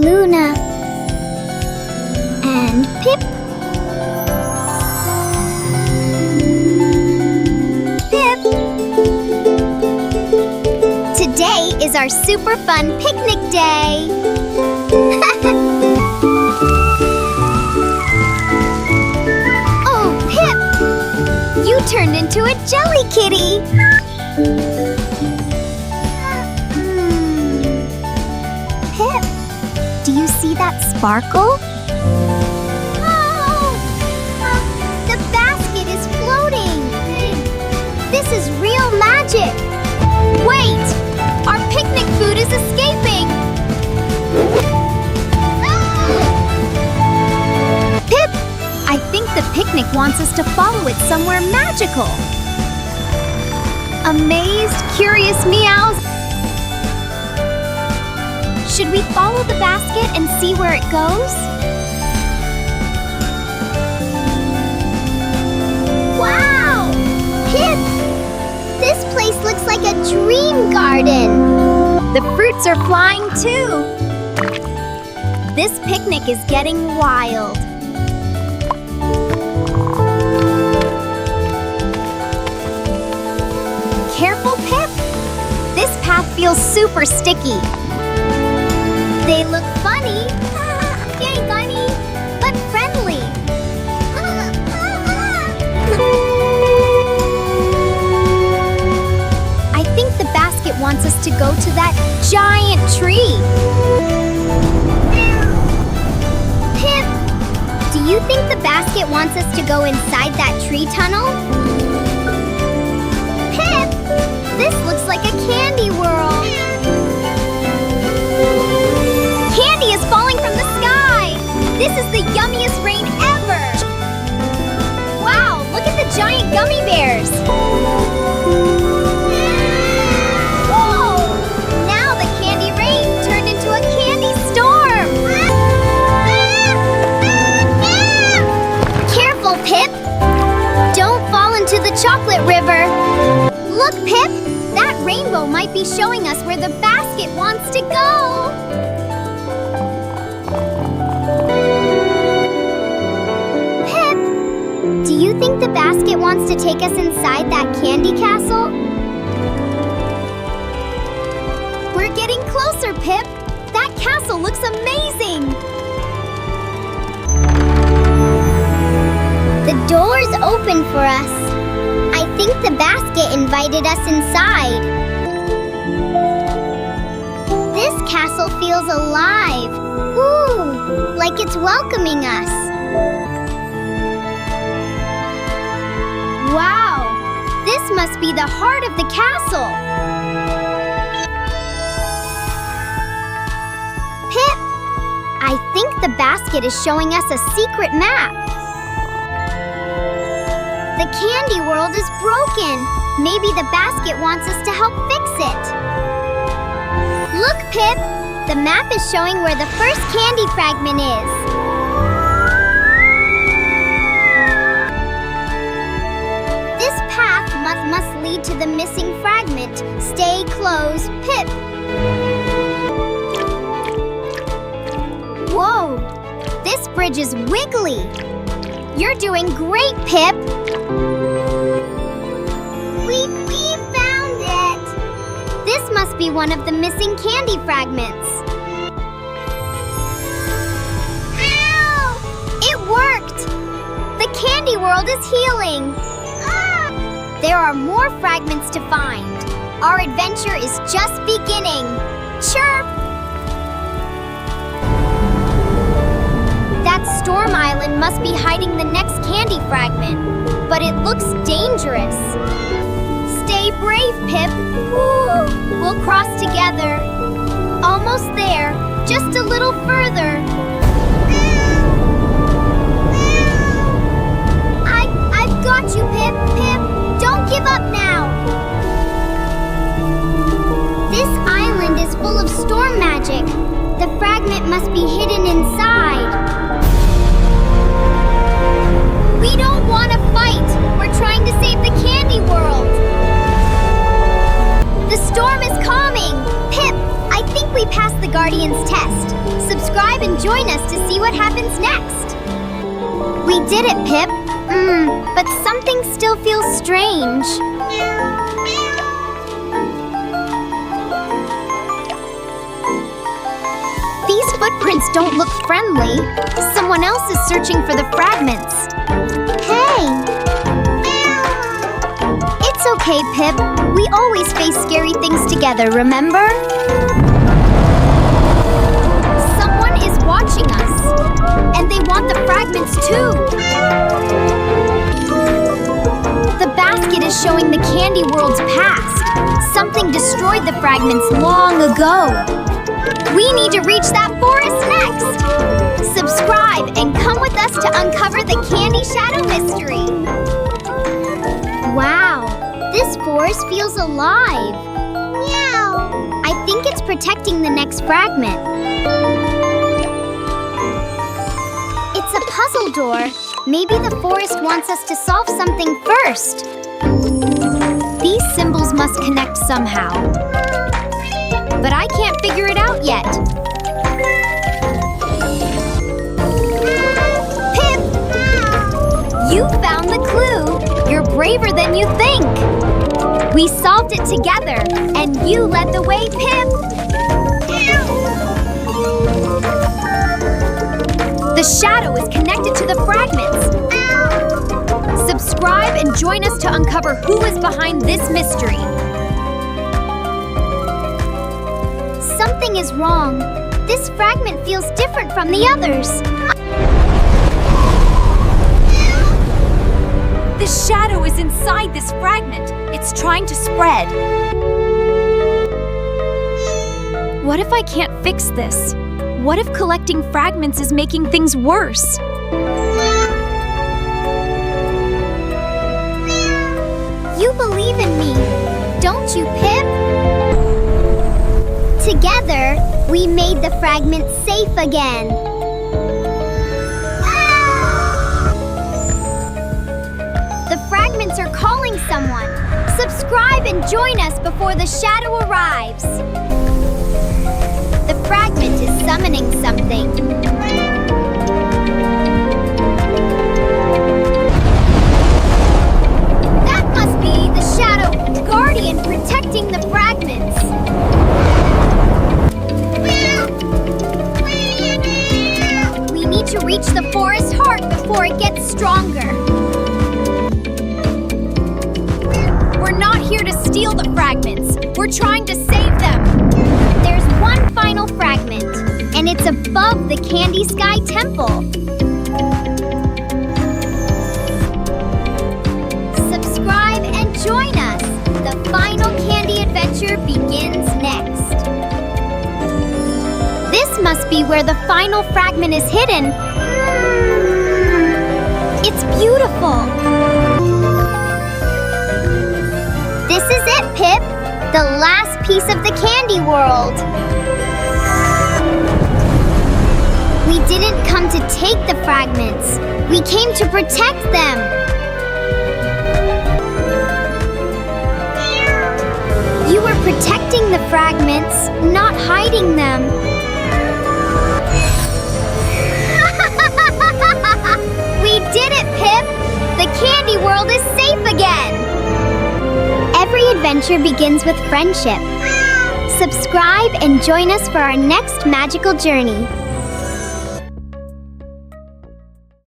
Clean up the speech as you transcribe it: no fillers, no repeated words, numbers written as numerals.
Luna, and Pip. Pip! Today is our super fun picnic day. Oh, Pip! You turned into a jelly kitty. Pip, do you see that sparkle? Oh! The basket is floating! This is real magic! Wait! Our picnic food is escaping! Pip, I think the picnic wants us to follow it somewhere magical. Amazed, curious meows. Should we follow the basket and see where it goes? Wow! Pip! This place looks like a dream garden! The fruits are flying too! This picnic is getting wild. Careful, Pip! This path feels super sticky. They look funny, yay funny, but friendly. I think the basket wants us to go to that giant tree. Pip, do you think the basket wants us to go inside that tree tunnel? Pip, this looks like a candy world. Candy is falling from the sky! This is the yummiest rain ever! Wow, look at the giant gummy bears! Whoa! Now the candy rain turned into a candy storm! Careful, Pip! Don't fall into the chocolate river! Look, Pip! That rainbow might be showing us where the basket wants to go! Do you think the basket wants to take us inside that candy castle? We're getting closer, Pip! That castle looks amazing! The door's open for us. I think the basket invited us inside. This castle feels alive. Ooh, like it's welcoming us. Wow! This must be the heart of the castle! Pip! I think the basket is showing us a secret map. The candy world is broken. Maybe the basket wants us to help fix it. Look, Pip! The map is showing where the first candy fragment is. Must lead to the missing fragment. Stay close, Pip. Whoa! This bridge is wiggly. You're doing great, Pip. We found it. This must be one of the missing candy fragments. Ow! It worked! The candy world is healing. There are more fragments to find. Our adventure is just beginning. Chirp! That storm island must be hiding the next candy fragment, but it looks dangerous. Stay brave, Pip. Woo! We'll cross together. Almost there, just a little further. I've got you, Pip, Pip. Don't give up now! This island is full of storm magic. The fragment must be hidden inside. We don't want to fight! We're trying to save the candy world! The storm is calming! Pip, I think we passed the Guardian's test. Subscribe Subscribe and join us to see what happens next. We did it, Pip. But something still feels strange. These footprints don't look friendly. Someone else is searching for the fragments. Hey! It's okay, Pip. We always face scary things together, remember? Someone is watching us. And they want the fragments too. The basket is showing the candy world's past. Something destroyed the fragments long ago. We need to reach that forest next! Subscribe and come with us to uncover the candy shadow mystery! Wow, this forest feels alive! Meow! I think it's protecting the next fragment. It's a puzzle door. Maybe the forest wants us to solve something first. These symbols must connect somehow. But I can't figure it out yet. Pip! You found the clue! You're braver than you think! We solved it together, and you led the way, Pip! The shadow is connected to the fragments. Subscribe and join us to uncover who is behind this mystery. Something is wrong. This fragment feels different from the others. The shadow is inside this fragment. It's trying to spread. What if I can't fix this? What if collecting fragments is making things worse? You believe in me, don't you, Pip? Together, we made the fragment safe again. The fragments are calling someone. Subscribe and join us before the shadow arrives. The fragment is summoning something. That must be the shadow guardian protecting the fragments. We need to reach the forest heart before it gets stronger. We're not here to steal the fragments. We're trying to save them. There's one final fragment, and it's above the Candy Sky Temple. Subscribe and join us. The final candy adventure begins next. This must be where the final fragment is hidden. It's beautiful. This is it, Pip. The last piece of the candy world. We didn't come to take the fragments. We came to protect them. You were protecting the fragments, not hiding them. We did it, Pip! The candy world is safe again! Every adventure begins with friendship. Subscribe and join us for our next magical journey.